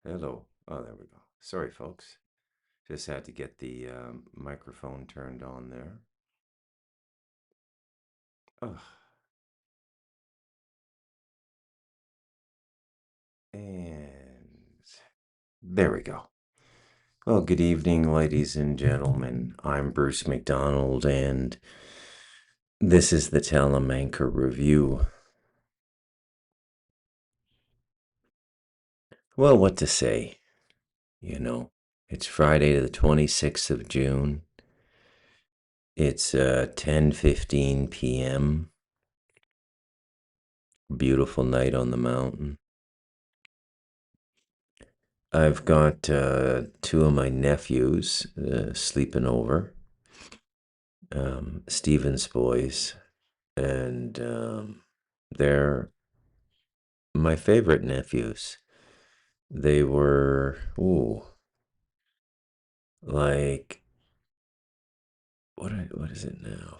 Hello. Oh, there we go. Sorry, folks. Just had to get the microphone turned on there. Oh, and there we go. Well, good evening, ladies and gentlemen. I'm Bruce McDonald, and this is the Telemancer Review. Well, what to say? You know, it's Friday, the 26th of June. It's 10:15 p.m. Beautiful night on the mountain. I've got two of my nephews sleeping over, Steven's boys, and they're my favorite nephews. They were, like, what is it now?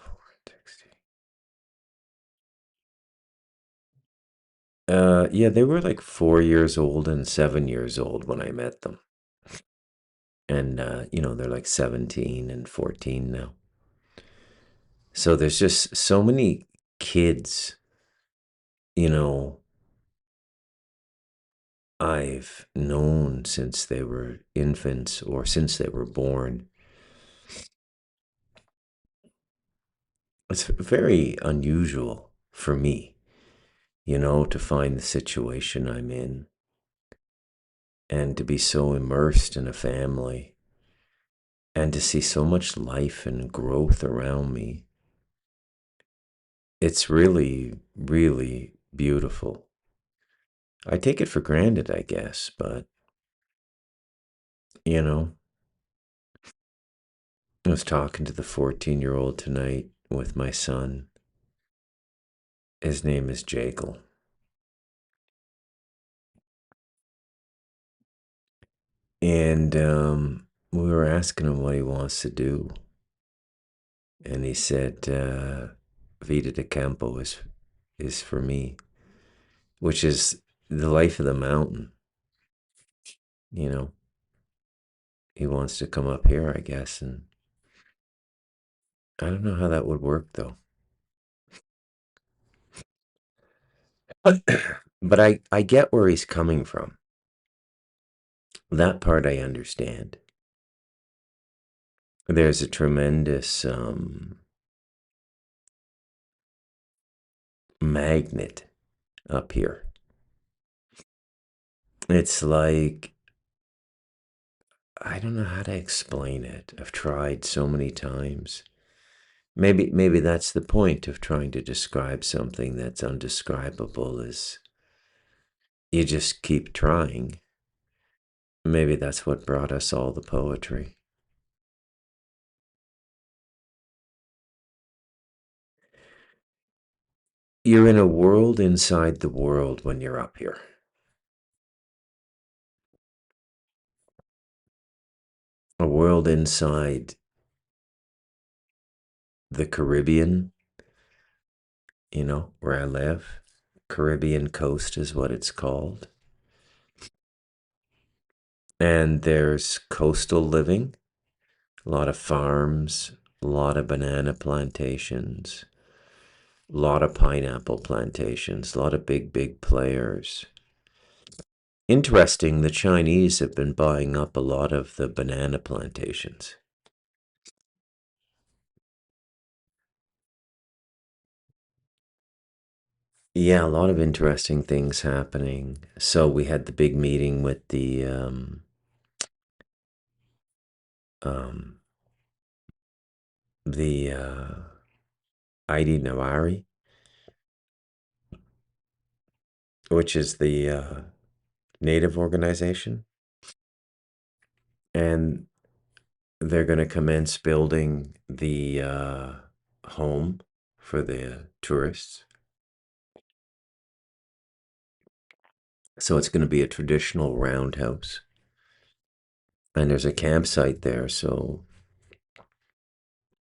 460. Yeah, they were like 4 years old and 7 years old when I met them. And, they're like 17 and 14 now. So there's just so many kids, you know, I've known since they were infants or since they were born. It's very unusual for me, to find the situation I'm in and to be so immersed in a family and to see so much life and growth around me. It's really, really beautiful. I take it for granted, I guess, but, you know, I was talking to the 14-year-old tonight with my son. His name is Jekyll. And we were asking him what he wants to do. And he said, Vida de Campo is for me, which is the life of the mountain. You know, he wants to come up here, I guess. And I don't know how that would work, though. But I get where he's coming from. That part I understand. There's a tremendous magnet up here. It's like, I don't know how to explain it. I've tried so many times. Maybe that's the point of trying to describe something that's undescribable is you just keep trying. Maybe that's what brought us all the poetry. You're in a world inside the world when you're up here. A world inside the Caribbean, where I live. Caribbean coast is what it's called. And there's coastal living, a lot of farms, a lot of banana plantations, a lot of pineapple plantations, a lot of big, big players. Interesting, the Chinese have been buying up a lot of the banana plantations. Yeah, a lot of interesting things happening. So we had the big meeting with um, the Aidi Nawari, which is the native organization, and they're going to commence building the home for the tourists. So it's going to be a traditional roundhouse. And there's a campsite there. So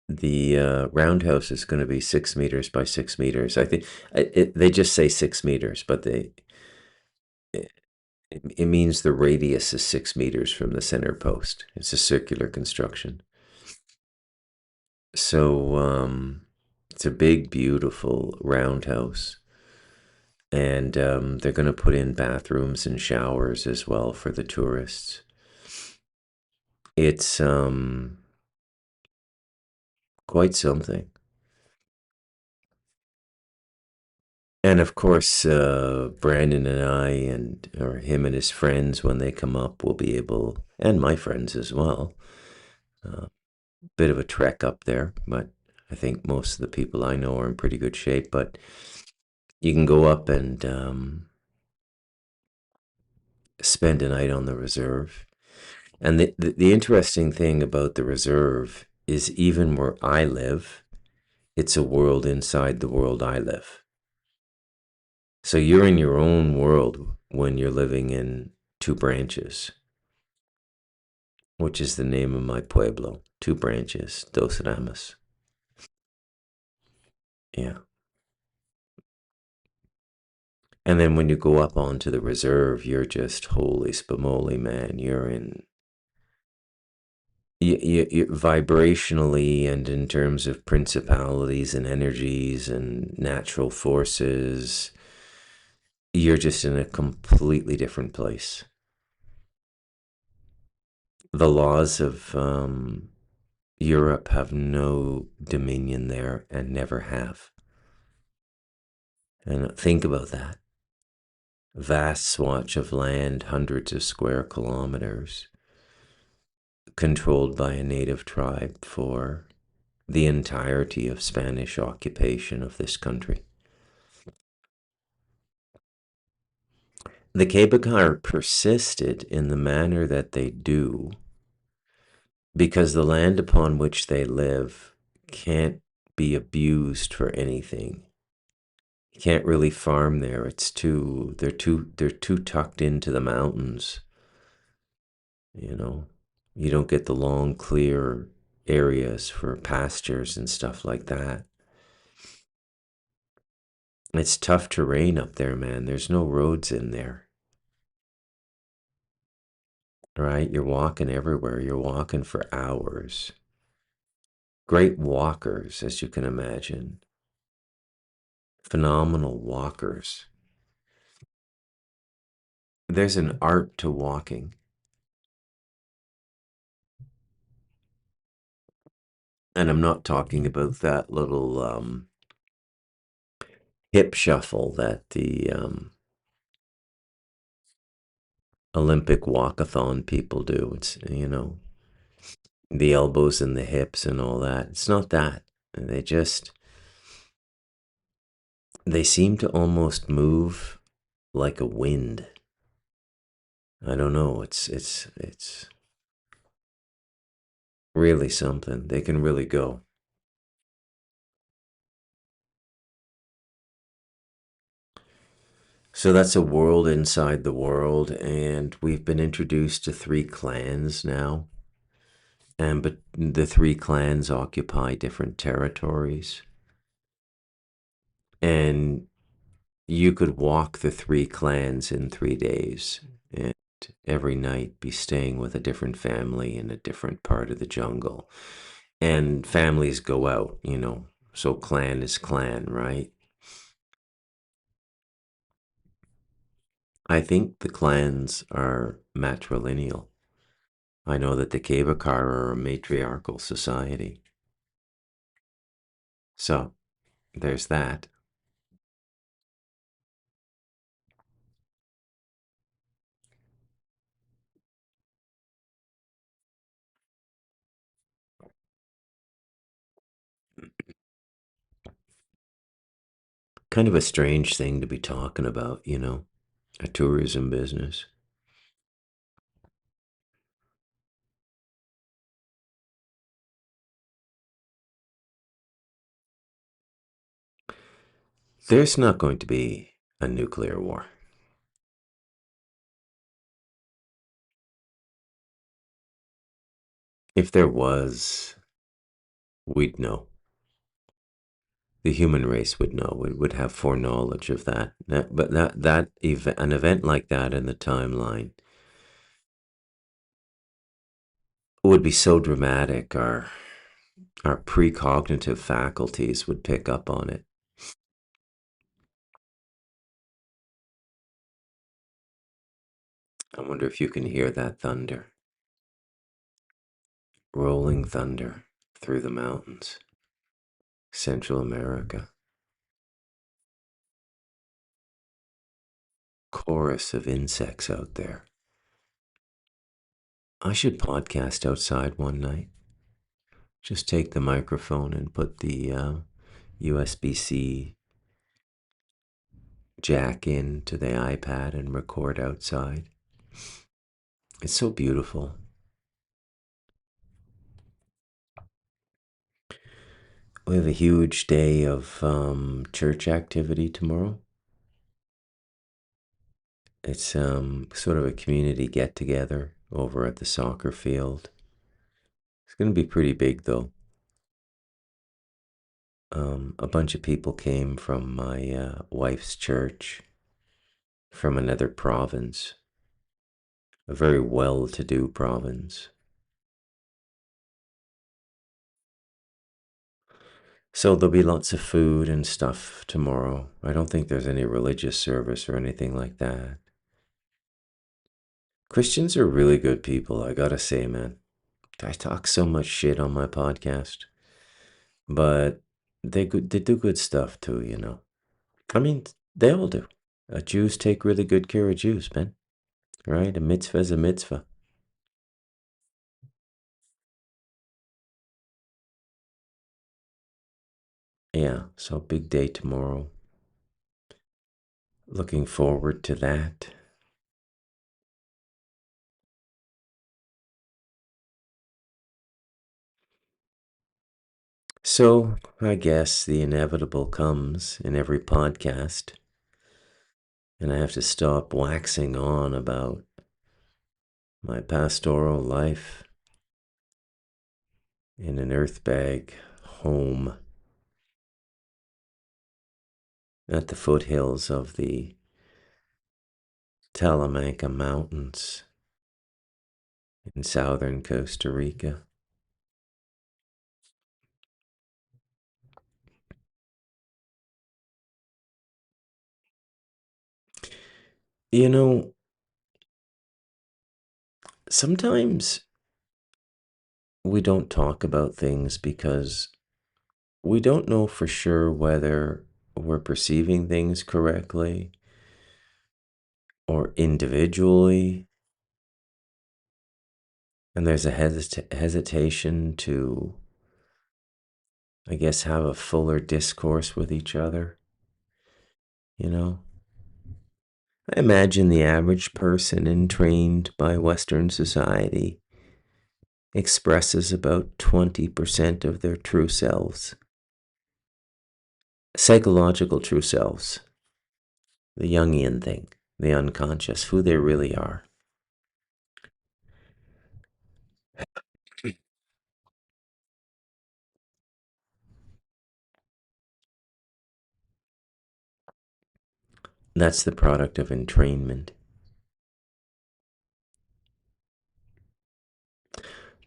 the roundhouse is going to be 6 meters by 6 meters. I think they just say 6 meters, but It means the radius is 6 meters from the center post. It's a circular construction. So it's a big, beautiful roundhouse. And they're going to put in bathrooms and showers as well for the tourists. It's quite something. And of course, Brandon and I, and or him and his friends, when they come up, will be able, and my friends as well. Uh, Bit of a trek up there, but I think most of the people I know are in pretty good shape. But you can go up and spend a night on the reserve. And the interesting thing about the reserve is even where I live, it's a world inside the world I live. So you're in your own world when you're living in Two Branches, which is the name of my pueblo. Two Branches, Dos Ramas. Yeah. And then when you go up onto the reserve, you're just holy spumoli, man. You're in you vibrationally and in terms of principalities and energies and natural forces, you're just in a completely different place. The laws of Europe have no dominion there and never have. And think about that. Vast swatch of land, hundreds of square kilometers, controlled by a native tribe for the entirety of Spanish occupation of this country. The Quebecar persisted in the manner that they do because the land upon which they live can't be abused for anything. You can't really farm there. They're too tucked into the mountains, you know. You don't get the long clear areas for pastures and stuff like that. It's tough terrain up there, man. There's no roads in there. Right? You're walking everywhere. You're walking for hours. Great walkers, as you can imagine. Phenomenal walkers. There's an art to walking. And I'm not talking about that little hip shuffle that the Olympic walkathon people do. It's, the elbows and the hips and all that. It's not that. They just, they seem to almost move like a wind. I don't know. It's really something. They can really go. So that's a world inside the world, and we've been introduced to three clans now. And but the three clans occupy different territories. And you could walk the three clans in 3 days and every night be staying with a different family in a different part of the jungle. And families go out, so clan is clan, right? I think the clans are matrilineal. I know that the Kavakar are a matriarchal society. So there's that. Kind of a strange thing to be talking about, a tourism business. There's not going to be a nuclear war. If there was, we'd know. The human race would know, would have foreknowledge of that. But an event like that in the timeline would be so dramatic. Our precognitive faculties would pick up on it. I wonder if you can hear that thunder, rolling thunder through the mountains, Central America. Chorus of insects out there. I should podcast outside one night. Just take the microphone and put the USB-C jack into the iPad and record outside. It's so beautiful. We have a huge day of church activity tomorrow. It's sort of a community get together over at the soccer field. It's going to be pretty big though. A bunch of people came from my wife's church from another province, a very well-to-do province. So there'll be lots of food and stuff tomorrow. I don't think there's any religious service or anything like that. Christians are really good people, I gotta say, man. I talk so much shit on my podcast, but they do good stuff too, you know. I mean, they all do. Jews take really good care of Jews, man. Right? A mitzvah is a mitzvah. Yeah, so big day tomorrow. Looking forward to that. So, I guess the inevitable comes in every podcast, and I have to stop waxing on about my pastoral life in an earthbag home at the foothills of the Talamanca Mountains in southern Costa Rica. You know, sometimes we don't talk about things because we don't know for sure whether we're perceiving things correctly or individually. And there's a hesitation to, I guess, have a fuller discourse with each other, you know? I imagine the average person entrained by Western society expresses about 20% of their true selves, psychological true selves, the Jungian thing, the unconscious, who they really are. That's the product of entrainment.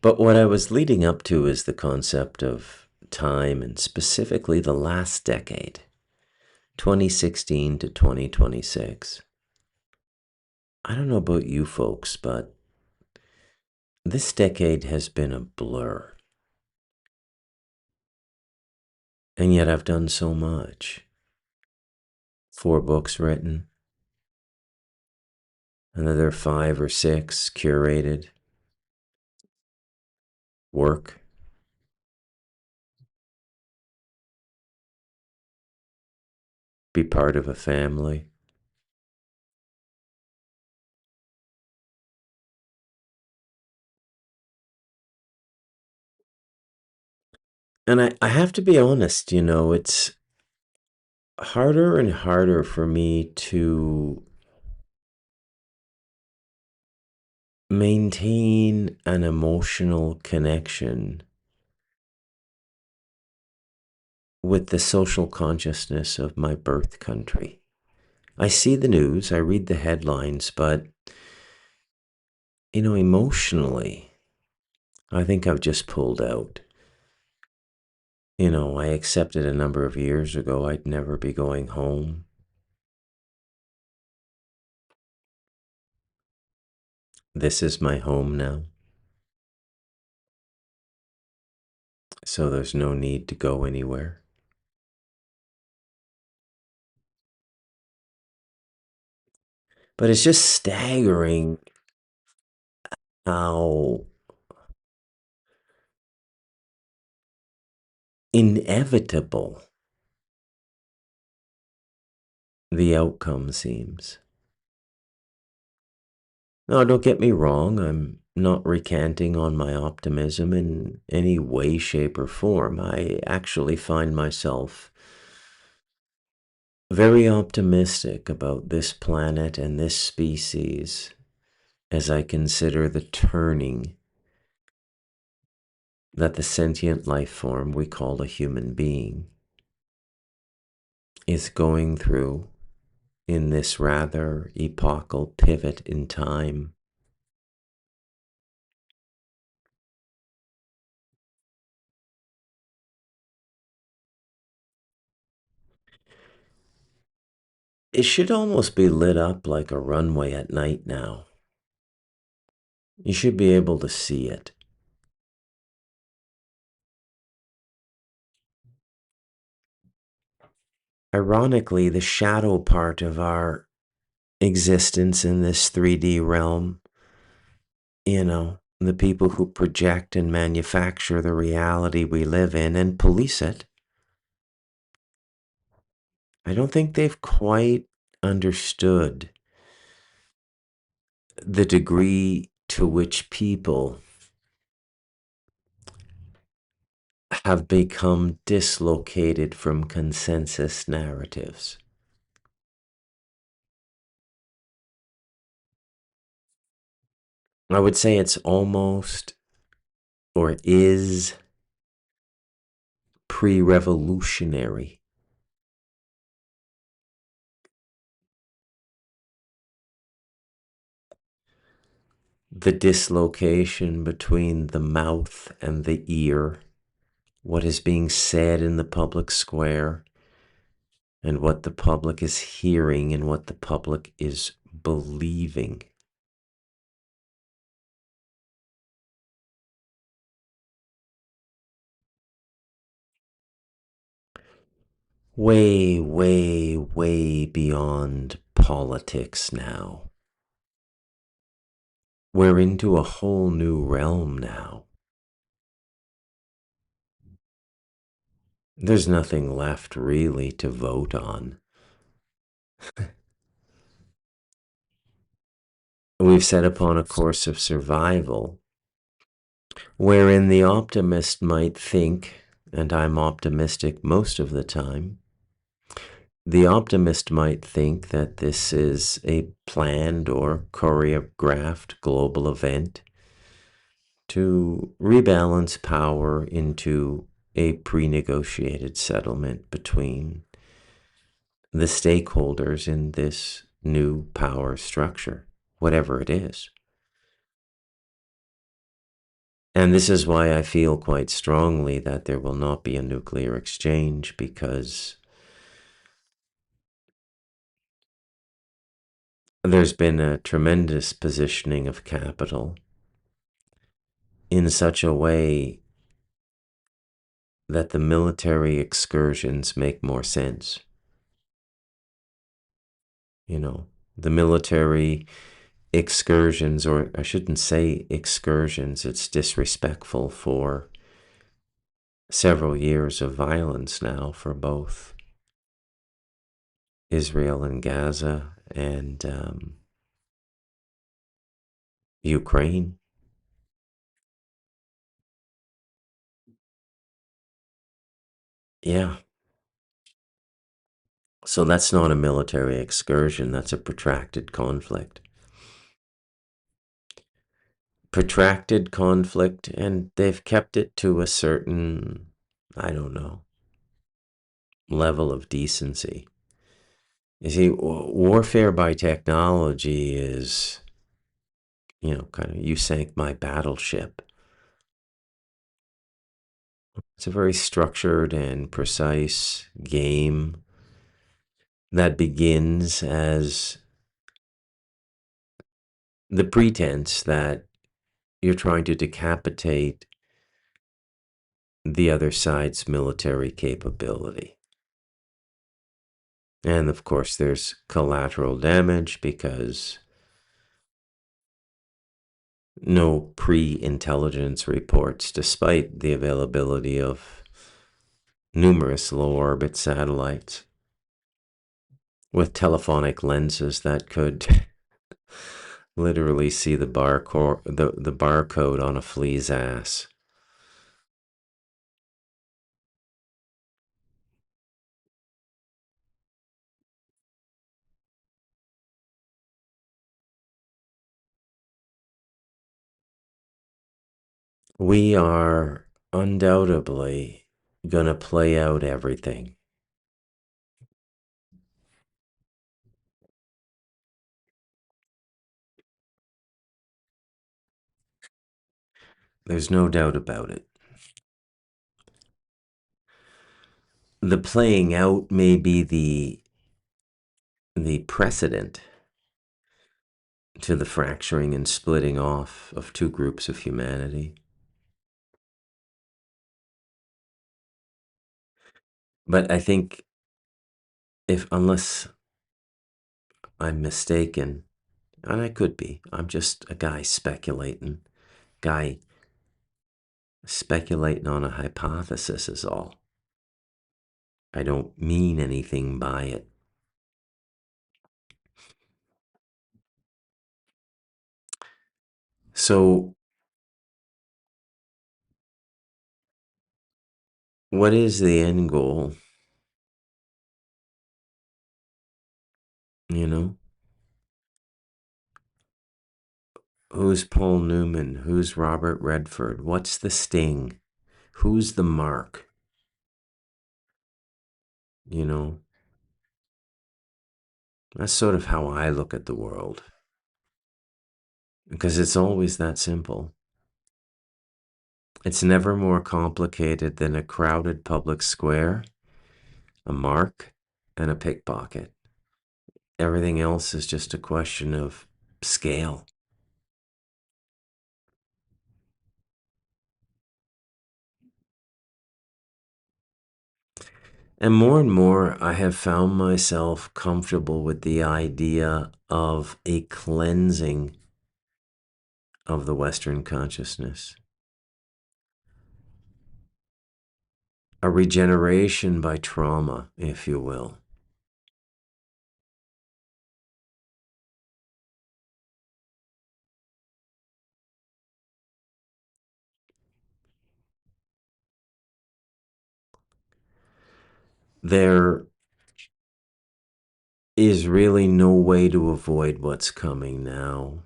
But what I was leading up to is the concept of time, and specifically the last decade, 2016 to 2026. I don't know about you folks, but this decade has been a blur. And yet I've done so much. 4 books written, another 5 or 6 curated, work, be part of a family. And I have to be honest, you know, it's harder and harder for me to maintain an emotional connection with the social consciousness of my birth country. I see the news, I read the headlines, but, emotionally, I think I've just pulled out. I accepted a number of years ago I'd never be going home. This is my home now, so there's no need to go anywhere. But it's just staggering how inevitable the outcome seems. No, don't get me wrong. I'm not recanting on my optimism in any way, shape, or form. I actually find myself very optimistic about this planet and this species as I consider the turning that the sentient life form we call a human being is going through in this rather epochal pivot in time. It should almost be lit up like a runway at night now. You should be able to see it. Ironically, the shadow part of our existence in this 3D realm, the people who project and manufacture the reality we live in and police it, I don't think they've quite understood the degree to which people have become dislocated from consensus narratives. I would say it's almost or is pre-revolutionary. The dislocation between the mouth and the ear, what is being said in the public square, and what the public is hearing and what the public is believing. Way, way, way beyond politics now. We're into a whole new realm now. There's nothing left really to vote on. We've set upon a course of survival wherein the optimist might think, and I'm optimistic most of the time, the optimist might think that this is a planned or choreographed global event to rebalance power into a pre-negotiated settlement between the stakeholders in this new power structure, whatever it is. And this is why I feel quite strongly that there will not be a nuclear exchange, because there's been a tremendous positioning of capital in such a way that the military excursions make more sense. The military excursions, or I shouldn't say excursions, it's disrespectful, for several years of violence now for both Israel and Gaza and Ukraine. Yeah. So that's not a military excursion, that's a protracted conflict. Protracted conflict, and they've kept it to a certain, I don't know, level of decency. You see, warfare by technology is, kind of, you sank my battleship. It's a very structured and precise game that begins as the pretense that you're trying to decapitate the other side's military capability. And of course, there's collateral damage because no pre intelligence reports, despite the availability of numerous low orbit satellites with telephonic lenses that could literally see the barcode on a flea's ass. We are undoubtedly going to play out everything. There's no doubt about it. The playing out may be the precedent to the fracturing and splitting off of two groups of humanity. But I think, unless I'm mistaken, and I could be, I'm just a guy speculating on a hypothesis is all. I don't mean anything by it. So, what is the end goal? You know? Who's Paul Newman? Who's Robert Redford? What's the sting? Who's the mark? You know? That's sort of how I look at the world. Because it's always that simple. It's never more complicated than a crowded public square, a mark, and a pickpocket. Everything else is just a question of scale. And more, I have found myself comfortable with the idea of a cleansing of the Western consciousness, a regeneration by trauma, if you will. There is really no way to avoid what's coming now.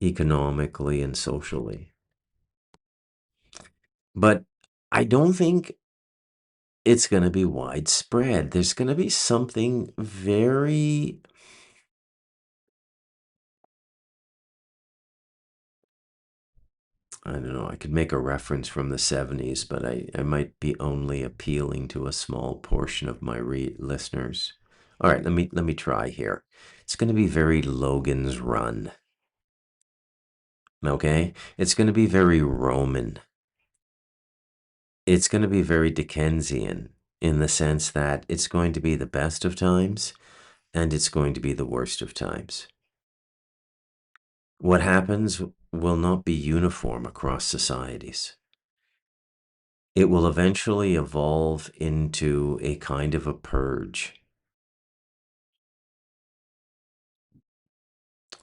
Economically and socially. But I don't think it's going to be widespread. There's going to be something very, I don't know, I could make a reference from the 70s, but I might be only appealing to a small portion of my listeners. All right, let me try here. It's going to be very Logan's Run. Okay? It's going to be very Roman. It's going to be very Dickensian in the sense that it's going to be the best of times and it's going to be the worst of times. What happens will not be uniform across societies. It will eventually evolve into a kind of a purge.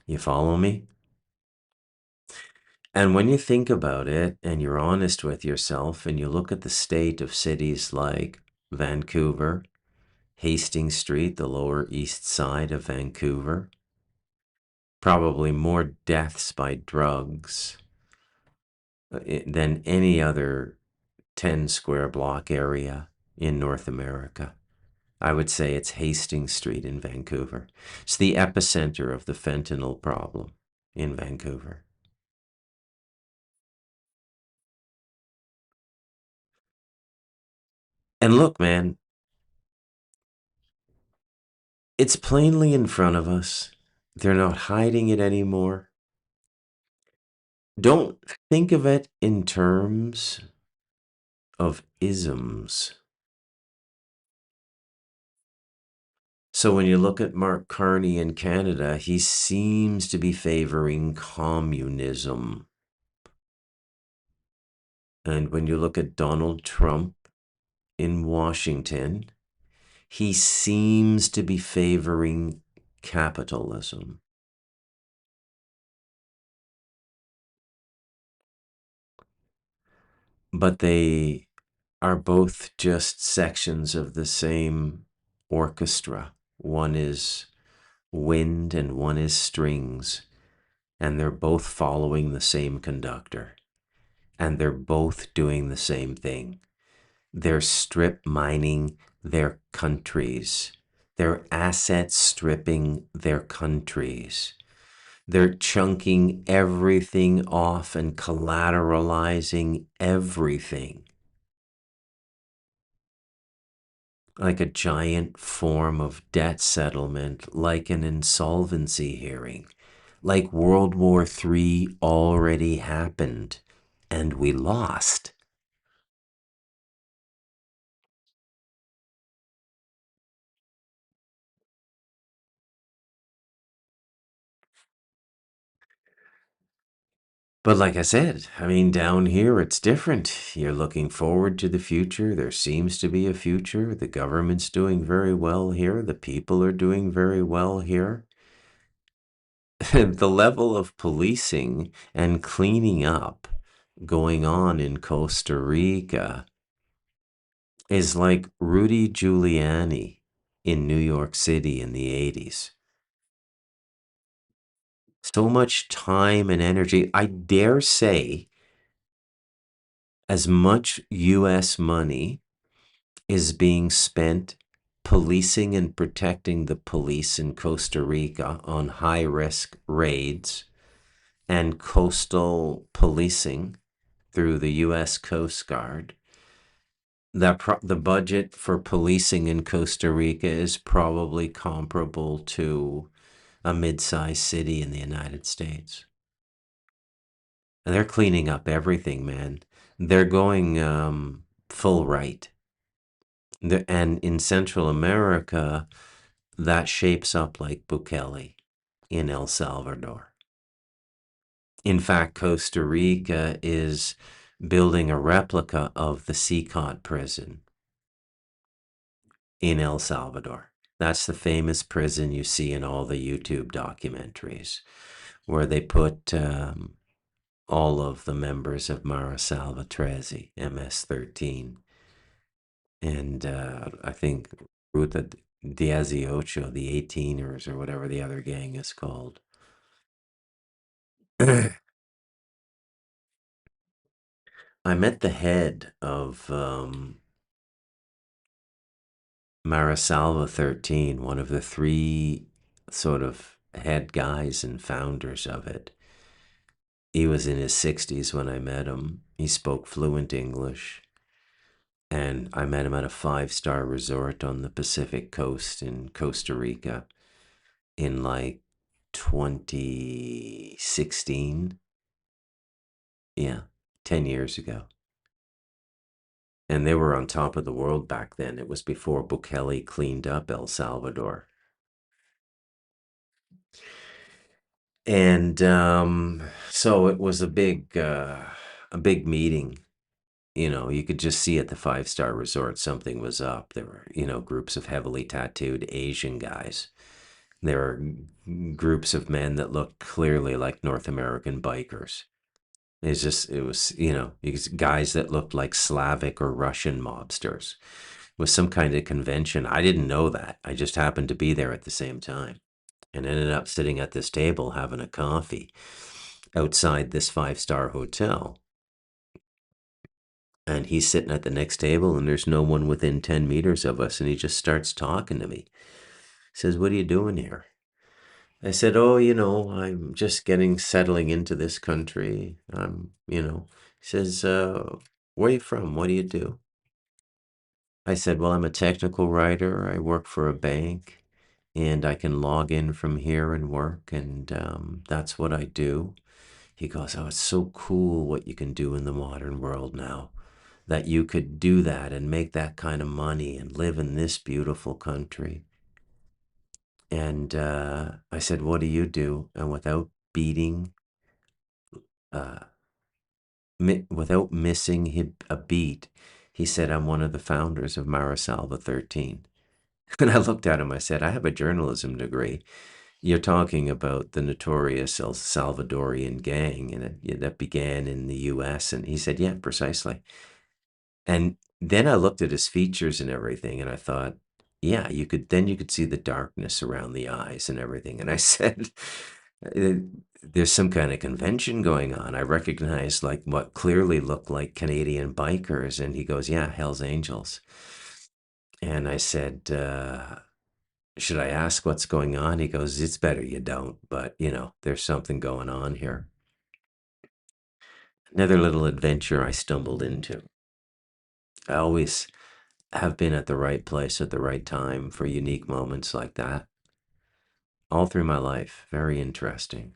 You follow me? And when you think about it and you're honest with yourself and you look at the state of cities like Vancouver, Hastings Street, the Lower East Side of Vancouver, probably more deaths by drugs than any other 10 square block area in North America. I would say it's Hastings Street in Vancouver. It's the epicenter of the fentanyl problem in Vancouver. And look, man, it's plainly in front of us. They're not hiding it anymore. Don't think of it in terms of isms. So when you look at Mark Carney in Canada, he seems to be favoring communism. And when you look at Donald Trump in Washington, he seems to be favoring capitalism. But they are both just sections of the same orchestra. One is wind and one is strings, and they're both following the same conductor, and they're both doing the same thing. They're strip mining their countries. They're asset stripping their countries. They're chunking everything off and collateralizing everything like a giant form of debt settlement, like an insolvency hearing, like World War III already happened and we lost. But like I said, I mean, down here it's different. You're looking forward to the future. There seems to be a future. The government's doing very well here. The people are doing very well here. The level of policing and cleaning up going on in Costa Rica is like Rudy Giuliani in New York City in the 80s. So much time and energy. I dare say as much US money is being spent policing and protecting the police in Costa Rica on high risk raids and coastal policing through the US Coast Guard. The budget for policing in Costa Rica is probably comparable to a mid-sized city in the United States. And they're cleaning up everything, man. They're going full right. And in Central America, that shapes up like Bukele in El Salvador. In fact, Costa Rica is building a replica of the CCOT prison in El Salvador. That's the famous prison you see in all the YouTube documentaries, where they put all of the members of Mara Salvatierra, MS-13, and I think Ruta Dieciocho, the 18ers, or whatever the other gang is called. I met the head of Marisalva 13, one of the three sort of head guys and founders of it. He was in his 60s when I met him. He spoke fluent English. And I met him at a 5-star resort on the Pacific coast in Costa Rica in like 2016. Yeah, 10 years ago. And they were on top of the world back then. It was before Bukele cleaned up El Salvador. And so it was a big meeting. You know, you could just see at the 5-star resort something was up. There were, groups of heavily tattooed Asian guys. There were groups of men that looked clearly like North American bikers. It was, guys that looked like Slavic or Russian mobsters. It was some kind of convention. I didn't know that. I just happened to be there at the same time and ended up sitting at this table having a coffee outside this 5-star hotel. And he's sitting at the next table, and there's no one within 10 meters of us. And he just starts talking to me. He says, "What are you doing here?" I said, "Oh, I'm just settling into this country. He says, "Where are you from? What do you do?" I said, "Well, I'm a technical writer. I work for a bank, and I can log in from here and work, and that's what I do." He goes, "Oh, it's so cool what you can do in the modern world now, that you could do that and make that kind of money and live in this beautiful country." And I said, "What do you do?" And uh, without missing a beat, he said, "I'm one of the founders of Marisalva 13." And I looked at him, I said, "I have a journalism degree. You're talking about the notorious El Salvadorian gang, and that began in the US." And he said, "Yeah, precisely." And then I looked at his features and everything, and I thought, yeah, you could see the darkness around the eyes and everything. And I said, "Uh, there's some kind of convention going on. I recognized like what clearly looked like Canadian bikers." And he goes, "Yeah, Hell's Angels." And I said, "Should I ask what's going on?" He goes, "It's better you don't, but there's something going on here." Another little adventure I stumbled into. I always have been at the right place at the right time for unique moments like that all through my life. Very interesting.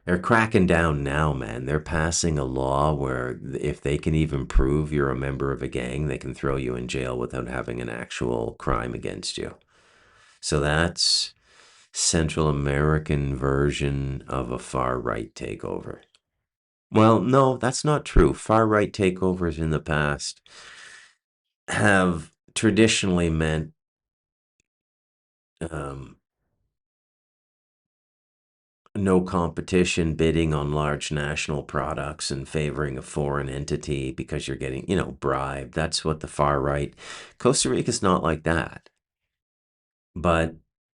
They're cracking down now, man. They're passing a law where if they can even prove you're a member of a gang, they can throw you in jail without having an actual crime against you. So that's Central American version of a far right takeover. Well, no, that's not true. Far right takeovers in the past have traditionally meant um, no competition bidding on large national products and favoring a foreign entity because you're getting, bribed. That's what the far right. Costa Rica's not like that. But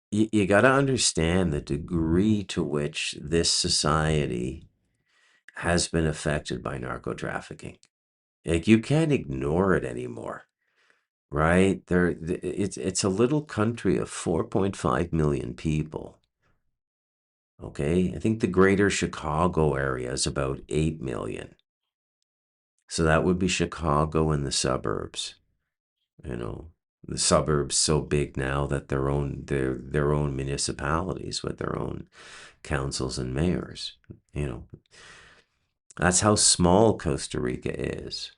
you got to understand the degree to which this society has been affected by narco trafficking. Like you can't ignore it anymore, right? It's a little country of 4.5 million people. Okay, I think the greater Chicago area is about 8 million. So that would be Chicago and the suburbs. You know, the suburbs so big now that their own municipalities with their own councils and mayors. You know, that's how small Costa Rica is.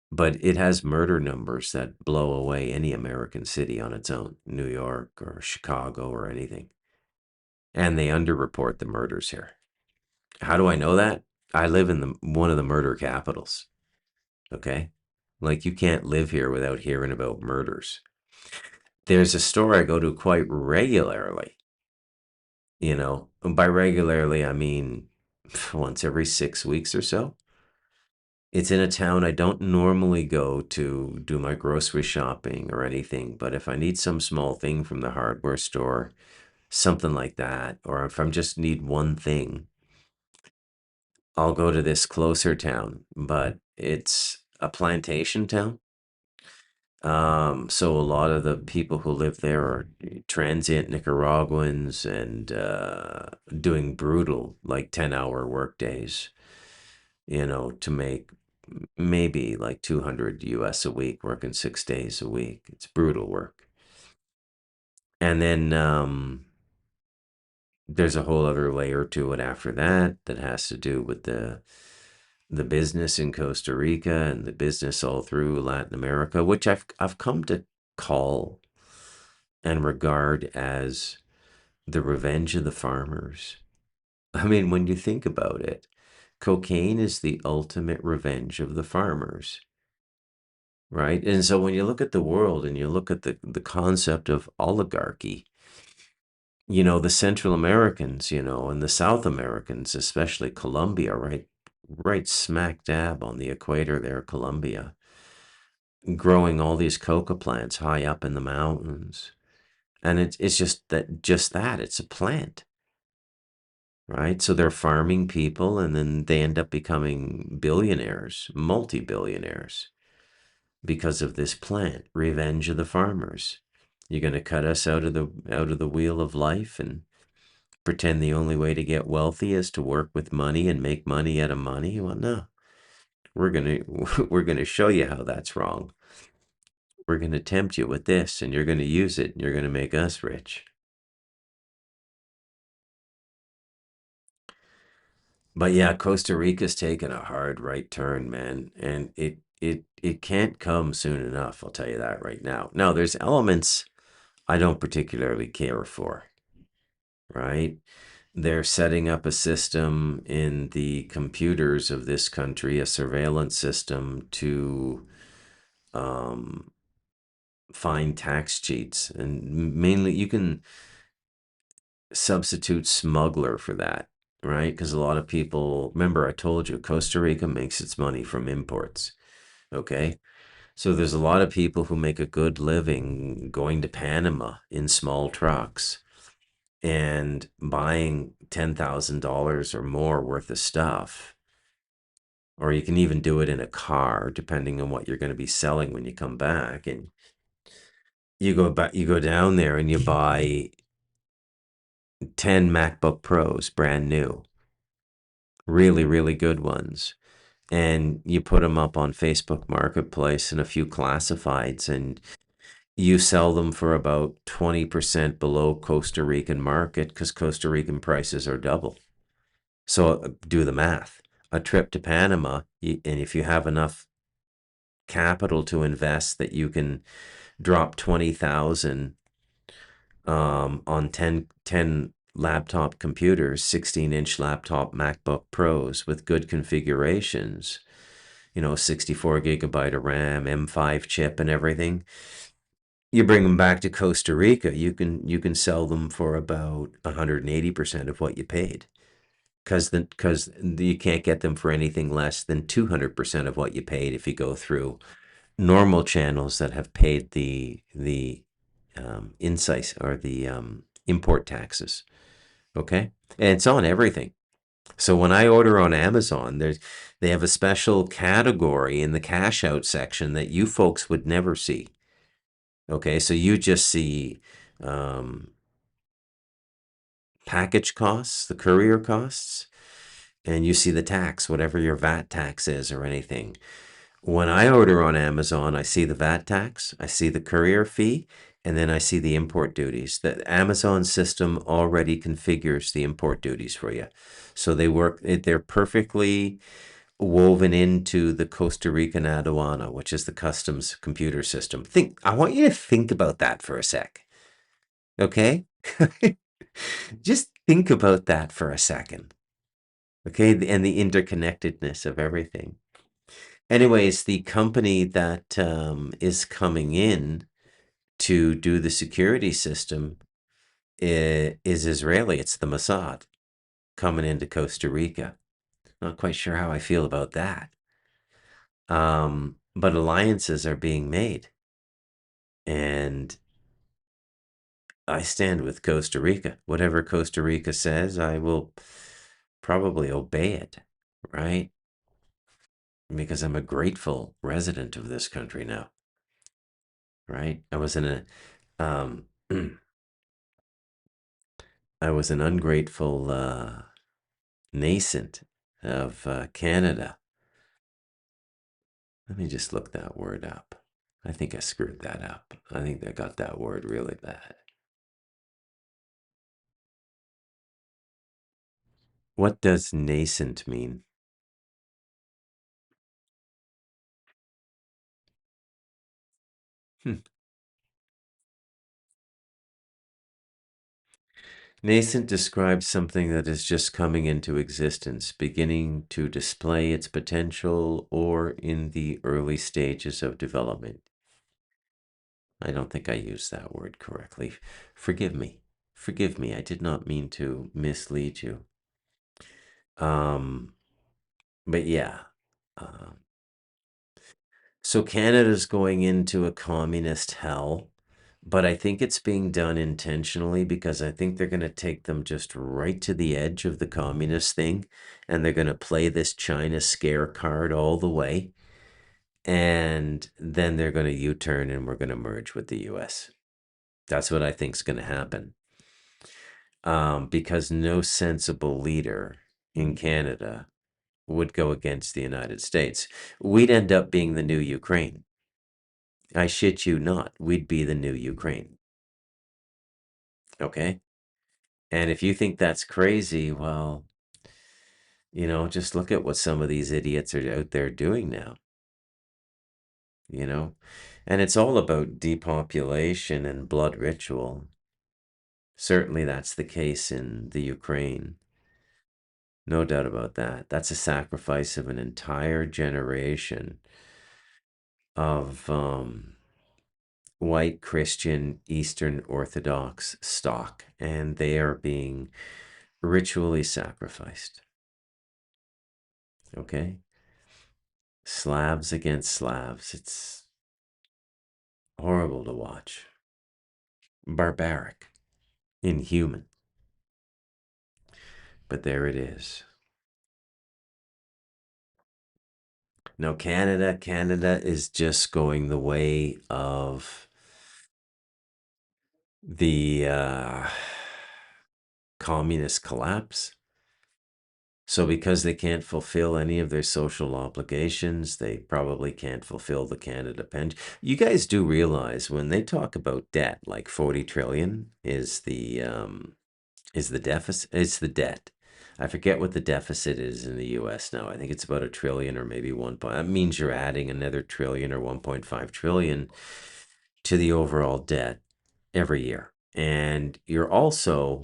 But it has murder numbers that blow away any American city on its own, New York or Chicago or anything. And they underreport the murders here. How do I know that? I live in one of the murder capitals. Okay. Like you can't live here without hearing about murders. There's a store I go to quite regularly, and by regularly, I mean once every 6 weeks or so. It's in a town I don't normally go to do my grocery shopping or anything, but if I need some small thing from the hardware store, something like that, or if I'm just need one thing, I'll go to this closer town, but it's a plantation town. So a lot of the people who live there are transient Nicaraguans and doing brutal, like 10-hour work days, to make maybe like 200 US a week, working 6 days a week. It's brutal work. And then there's a whole other layer to it after that that has to do with the business in Costa Rica and the business all through Latin America, which I've come to call and regard as the revenge of the farmers. I mean, when you think about it, cocaine is the ultimate revenge of the farmers, right? And so when you look at the world and you look at the concept of oligarchy, the Central Americans, and the South Americans, especially Colombia, right smack dab on the equator there, Colombia, growing all these coca plants high up in the mountains. And it's just that it's a plant. right? So they're farming people and then they end up becoming billionaires, multi-billionaires because of this plant, Revenge of the Farmers. You're going to cut us out of the wheel of life and pretend the only way to get wealthy is to work with money and make money out of money? Well, no. We're going to we're going to show you how that's wrong. We're going to tempt you with this and you're going to use it and you're going to make us rich. But yeah, Costa Rica's taken a hard right turn, man, and it can't come soon enough. I'll tell you that right now. Now, there's elements I don't particularly care for, right? They're setting up a system in the computers of this country, a surveillance system to um, find tax cheats, and mainly you can substitute smuggler for that, right? Because a lot of people remember I told you Costa Rica makes its money from imports. Okay. So there's a lot of people who make a good living going to Panama in small trucks and buying $10,000 or more worth of stuff. Or you can even do it in a car, depending on what you're going to be selling when you come back. And you go down there and you buy 10 MacBook Pros, brand new, really, really good ones. And you put them up on Facebook Marketplace and a few classifieds, and you sell them for about 20% below Costa Rican market because Costa Rican prices are double. So do the math. A trip to Panama, and if you have enough capital to invest that you can drop 20,000 on 10 laptop computers, 16-inch laptop MacBook Pros with good configurations, 64 gigabyte of RAM, M5 chip and everything. You bring them back to Costa Rica, you can sell them for about 180% of what you paid. Because you can't get them for anything less than 200% of what you paid if you go through normal channels that have paid the insights or the import taxes. Okay, and it's on everything. So when I order on Amazon, they have a special category in the cash out section that you folks would never see. Okay, so you just see um, package costs, the courier costs, and you see the tax, whatever your VAT tax is or anything. When I order on Amazon, I see the VAT tax, I see the courier fee, and then I see the import duties. The Amazon system already configures the import duties for you. So they're perfectly woven into the Costa Rican aduana, which is the customs computer system. I want you to think about that for a sec. Okay? Just think about that for a second. Okay? And the interconnectedness of everything. Anyways, the company that is coming in to do the security system is Israeli. It's the Mossad coming into Costa Rica. Not quite sure how I feel about that. But alliances are being made. And I stand with Costa Rica. Whatever Costa Rica says, I will probably obey it, right? Because I'm a grateful resident of this country now, right? Um, I was an ungrateful nascent of Canada. Let me just look that word up. I think I screwed that up. I think I got that word really bad. What does nascent mean? Hmm. Nascent describes something that is just coming into existence, beginning to display its potential, or in the early stages of development. I don't think I used that word correctly. Forgive me. Forgive me. I did not mean to mislead you. Um, but yeah. Um, so Canada's going into a communist hell, But I think it's being done intentionally because I think they're going to take them just right to the edge of the communist thing, and they're going to play this China scare card all the way. And then they're going to U-turn and we're going to merge with the US. That's what I think is going to happen. Because no sensible leader in Canada would go against the United States. We'd end up being the new Ukraine. I shit you not. We'd be the new Ukraine. Okay? And if you think that's crazy, well, just look at what some of these idiots are out there doing now, you know? And it's all about depopulation and blood ritual. Certainly that's the case in the Ukraine. No doubt about that. That's a sacrifice of an entire generation of white Christian Eastern Orthodox stock, and they are being ritually sacrificed. Okay? Slabs against slabs. It's horrible to watch. Barbaric. Inhuman. But there it is. No, Canada is just going the way of the communist collapse. So because they can't fulfill any of their social obligations, they probably can't fulfill the Canada pension. You guys do realize when they talk about debt, like 40 trillion is the deficit, it's the debt. I forget what the deficit is in the US now. I think it's about a trillion or maybe one point. That means you're adding another trillion or 1.5 trillion to the overall debt every year. And you're also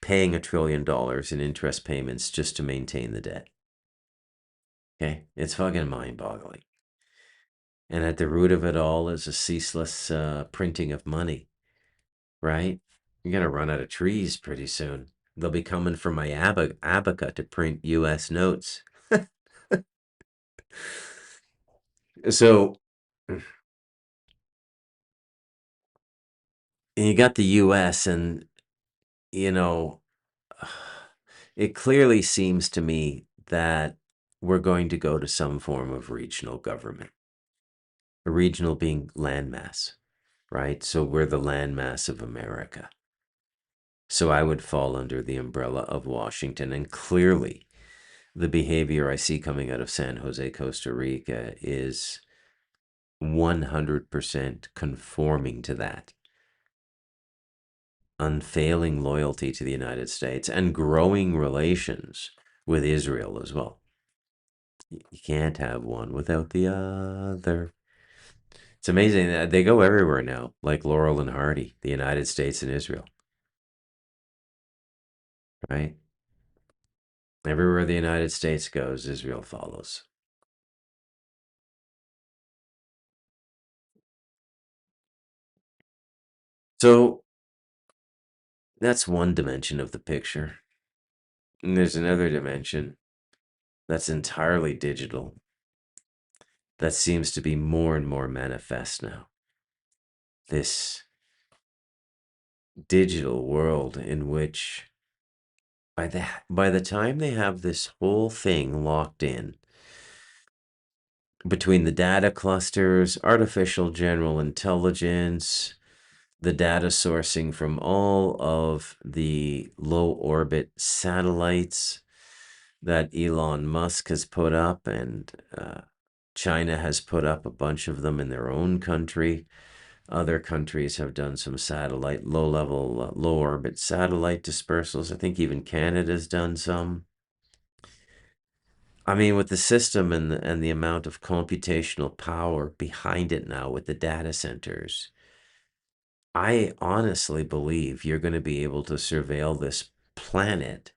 paying $1 trillion in interest payments just to maintain the debt. Okay? It's fucking mind boggling. And at the root of it all is a ceaseless printing of money, right? You're going to run out of trees pretty soon. They'll be coming from my Abaca to print US notes. So you got the US, and, you know, it clearly seems to me that we're going to go to some form of regional government. A regional being landmass, right? So we're the landmass of America. So I would fall under the umbrella of Washington. And clearly, the behavior I see coming out of San Jose, Costa Rica is 100% conforming to that. Unfailing loyalty to the United States and growing relations with Israel as well. You can't have one without the other. It's amazing that they go everywhere now, like Laurel and Hardy, the United States and Israel, right? Everywhere the United States goes, Israel follows. So that's one dimension of the picture. And there's another dimension that's entirely digital that seems to be more and more manifest now. This digital world in which by the time they have this whole thing locked in between the data clusters, artificial general intelligence, the data sourcing from all of the low orbit satellites that Elon Musk has put up, and China has put up a bunch of them in their own country. Other countries have done some satellite, low level, low orbit satellite dispersals. I think even Canada's done some. I mean, with the system and the amount of computational power behind it now with the data centers, I honestly believe you're going to be able to surveil this planet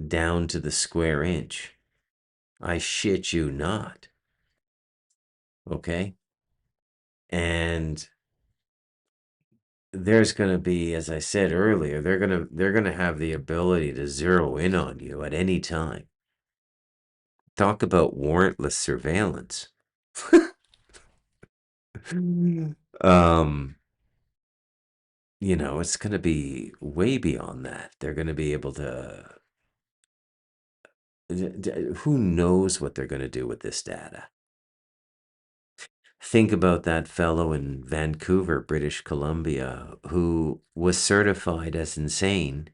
down to the square inch. I shit you not. Okay? And there's going to be, as I said earlier, they're going to have the ability to zero in on you at any time. Talk about warrantless surveillance. um it's going to be way beyond that. They're going to be able to, who knows what they're going to do with this data? Think about that fellow in Vancouver, British Columbia, who was certified as insane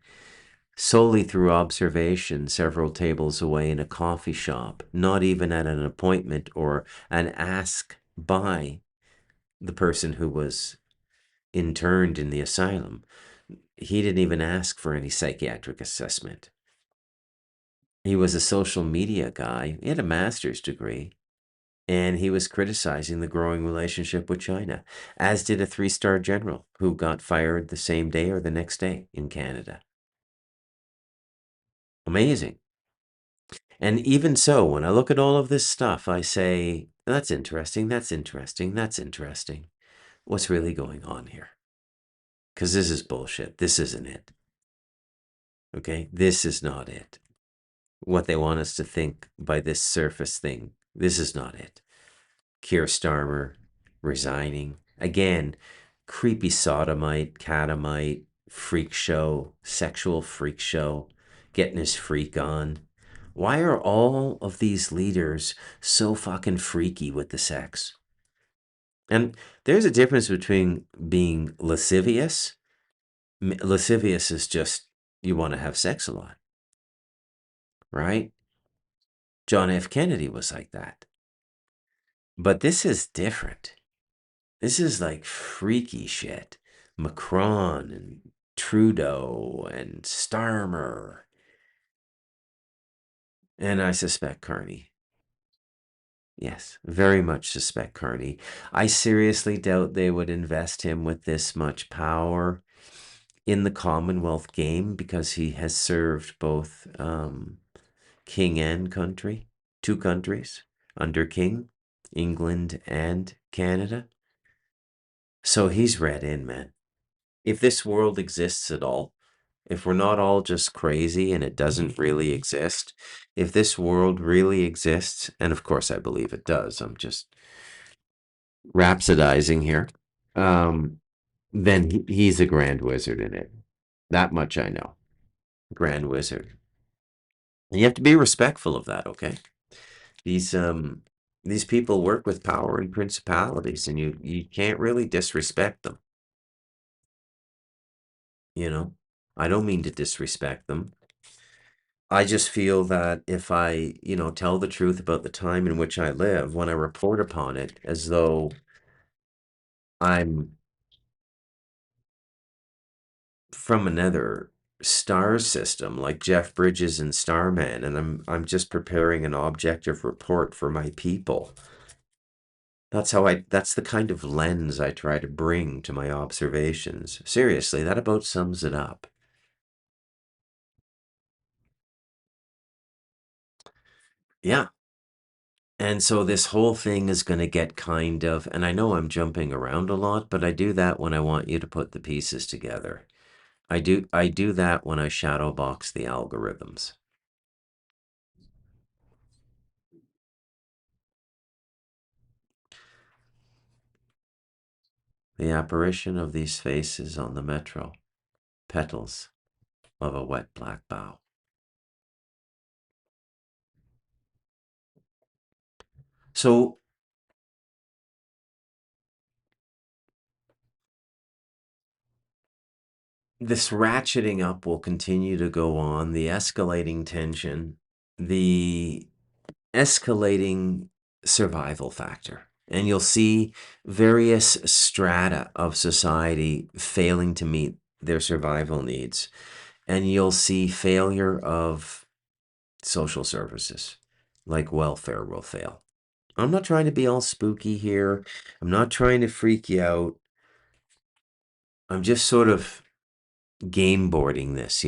solely through observation several tables away in a coffee shop, not even at an appointment or an ask by the person who was interned in the asylum. He didn't even ask for any psychiatric assessment. He was a social media guy. He had a master's degree, and he was criticizing the growing relationship with China, as did a three-star general who got fired the same day or the next day in Canada. Amazing. And even so, when I look at all of this stuff, I say, that's interesting, that's interesting, that's interesting. What's really going on here? Because this is bullshit. This isn't it. Okay? This is not it. What they want us to think by this surface thing, this is not it. Keir Starmer resigning. Again, creepy sodomite, catamite, freak show, sexual freak show, getting his freak on. Why are all of these leaders so fucking freaky with the sex? And there's a difference between being lascivious. Lascivious is just you want to have sex a lot, right? John F. Kennedy was like that. But this is different. This is like freaky shit. Macron and Trudeau and Starmer. And I suspect Carney. Yes, very much suspect Carney. I seriously doubt they would invest him with this much power in the Commonwealth game because he has served both king and country, two countries under king, England and Canada. So he's read in, man. If this world exists at all, if we're not all just crazy and it doesn't really exist, if this world really exists, and of course I believe it does, I'm just rhapsodizing here, um, then he's a grand wizard in it. That much I know. Grand wizard. And you have to be respectful of that, okay? These these people work with power and principalities, and you can't really disrespect them, you know? I don't mean to disrespect them. I just feel that if I, tell the truth about the time in which I live, when I report upon it as though I'm from another star system like Jeff Bridges and Starman, and I'm just preparing an objective report for my people. That's the kind of lens I try to bring to my observations. Seriously, that about sums it up. Yeah. And so this whole thing is going to get kind of, and I know I'm jumping around a lot, but I do that when I want you to put the pieces together. I do that when I shadow box the algorithms. The apparition of these faces on the metro, petals of a wet black bough. So this ratcheting up will continue to go on, the escalating tension, the escalating survival factor. And you'll see various strata of society failing to meet their survival needs. And you'll see failure of social services, like welfare will fail. I'm not trying to be all spooky here. I'm not trying to freak you out. I'm just sort of game boarding this,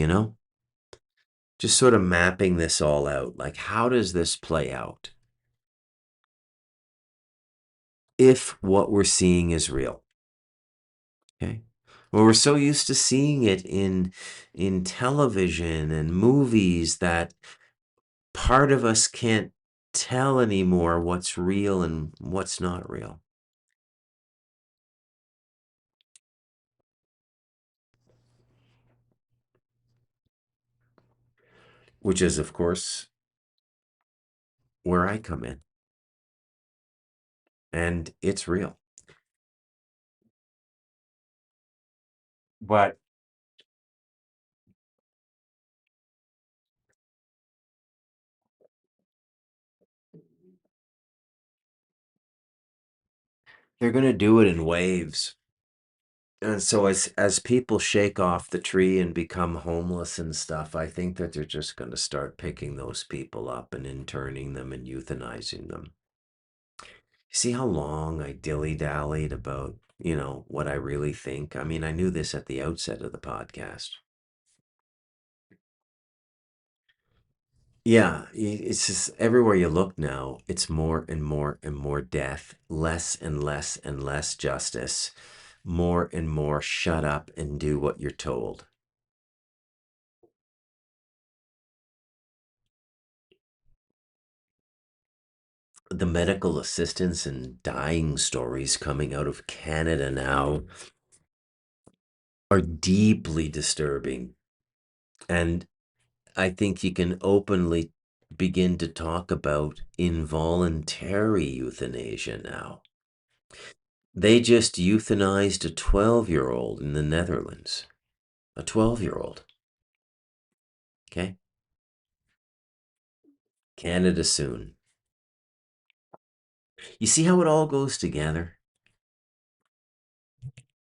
Just sort of mapping this all out. Like, how does this play out if what we're seeing is real? Okay. Well, we're so used to seeing it in television and movies that part of us can't tell anymore what's real and what's not real. which is, of course, where I come in. And it's real. But they're going to do it in waves. And so as people shake off the tree and become homeless and stuff, I think that they're just going to start picking those people up and interning them and euthanizing them. See how long I dilly-dallied about, what I really think? I mean, I knew this at the outset of the podcast. Yeah, it's just everywhere you look now, it's more and more and more death, less and less and less justice, more and more shut up and do what you're told. The medical assistance and dying stories coming out of Canada now are deeply disturbing. And I think you can openly begin to talk about involuntary euthanasia now. They just euthanized a 12-year-old in the Netherlands. A 12-year-old. Okay? Canada soon. You see how it all goes together?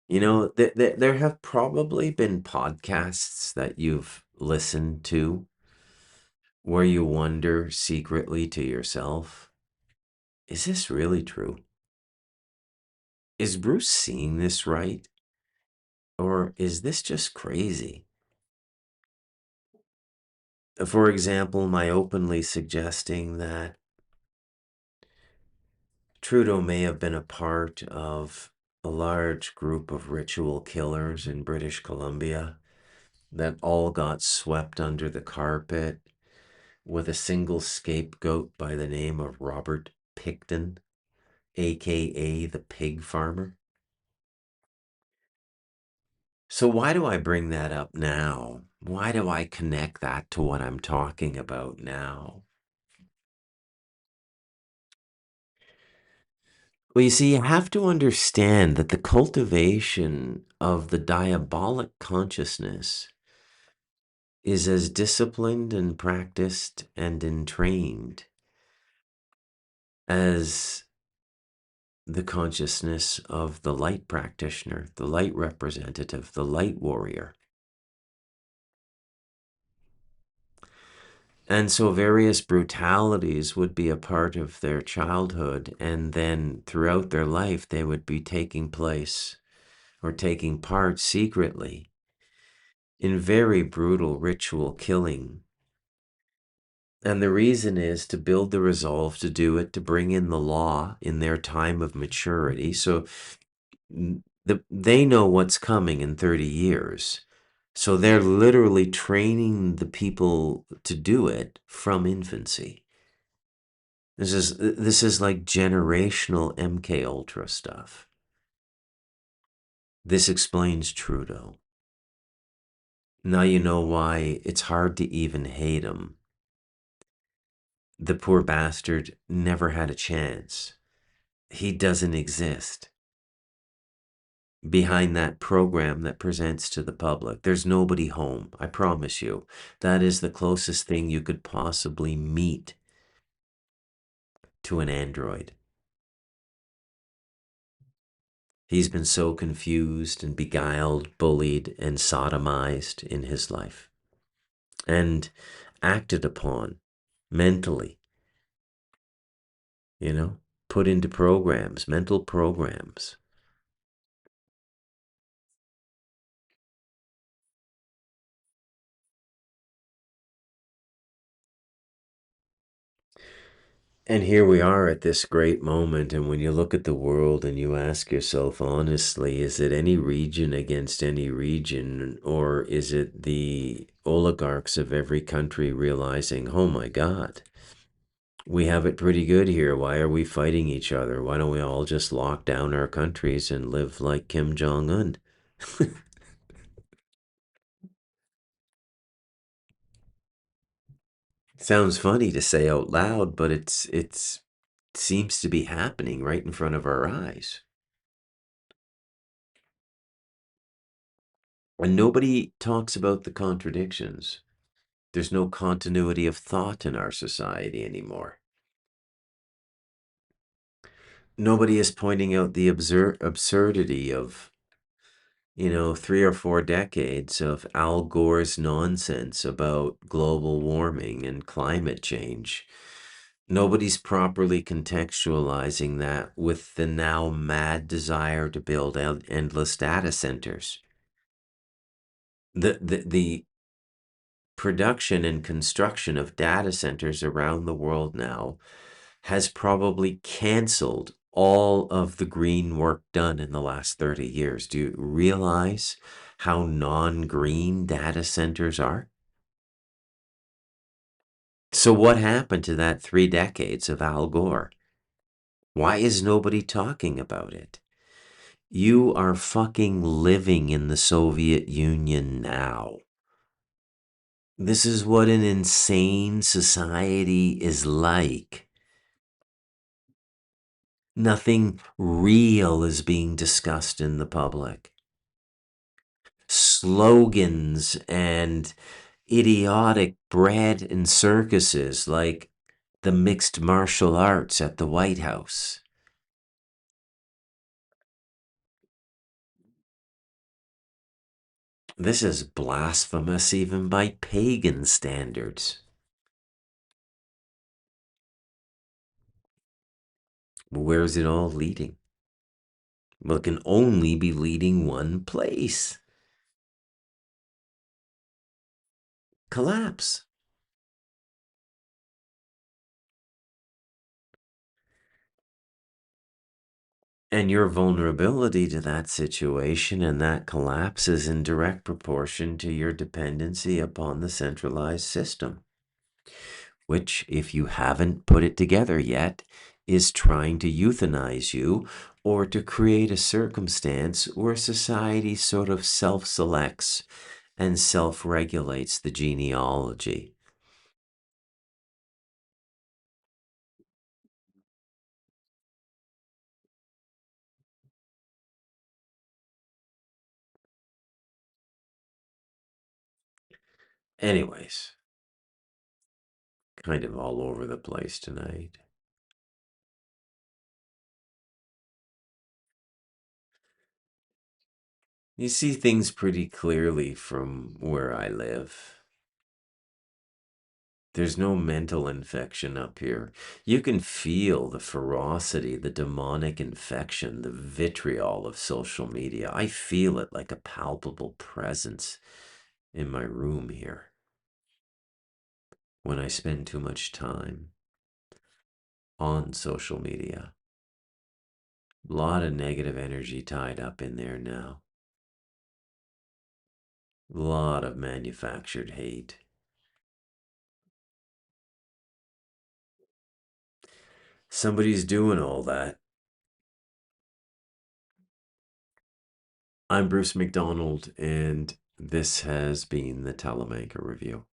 There have probably been podcasts that you've listened to where you wonder secretly to yourself, is this really true? Is Bruce seeing this right? Or is this just crazy? For example, my openly suggesting that Trudeau may have been a part of a large group of ritual killers in British Columbia that all got swept under the carpet with a single scapegoat by the name of Robert Pickton, aka the pig farmer. So why do I bring that up now? Why do I connect that to what I'm talking about now? Well, you see, you have to understand that the cultivation of the diabolic consciousness is as disciplined and practiced and entrained as the consciousness of the light practitioner, the light representative, the light warrior. And so various brutalities would be a part of their childhood, and then throughout their life, they would be taking place or taking part secretly in very brutal ritual killing. And the reason is to build the resolve to do it, to bring in the law in their time of maturity. So they know what's coming in 30 years. So they're literally training the people to do it from infancy. This is like generational MK Ultra stuff. This explains Trudeau. Now you know why it's hard to even hate him. The poor bastard never had a chance. He doesn't exist behind that program that presents to the public. There's nobody home, I promise you. That is the closest thing you could possibly meet to an android. He's been so confused and beguiled, bullied, and sodomized in his life, and acted upon mentally, put into programs, mental programs. And here we are at this great moment, and when you look at the world and you ask yourself honestly, is it any region against any region, or is it the oligarchs of every country realizing, oh my God, we have it pretty good here. Why are we fighting each other? Why don't we all just lock down our countries and live like Kim Jong-un? Sounds funny to say out loud, but it's seems to be happening right in front of our eyes. And nobody talks about the contradictions. There's no continuity of thought in our society anymore. Nobody is pointing out the absurdity of, 3 or 4 decades of Al Gore's nonsense about global warming and climate change. Nobody's properly contextualizing that with the now mad desire to build endless data centers. The production and construction of data centers around the world now has probably canceled all of the green work done in the last 30 years. Do you realize how non-green data centers are? So what happened to that 3 decades of Al Gore? Why is nobody talking about it? You are fucking living in the Soviet Union now. This is what an insane society is like. Nothing real is being discussed in the public. Slogans and idiotic bread and circuses like the mixed martial arts at the White House. This is blasphemous even by pagan standards. Where's it all leading? Well, it can only be leading one place. Collapse. And your vulnerability to that situation and that collapse is in direct proportion to your dependency upon the centralized system, which, if you haven't put it together yet, is trying to euthanize you or to create a circumstance where society sort of self selects and self regulates the genealogy. Anyways, kind of all over the place tonight. You see things pretty clearly from where I live. There's no mental infection up here. You can feel the ferocity, the demonic infection, the vitriol of social media. I feel it like a palpable presence in my room here when I spend too much time on social media. A lot of negative energy tied up in there now. A lot of manufactured hate. Somebody's doing all that. I'm Bruce McDonald, and this has been the Talamanca Review.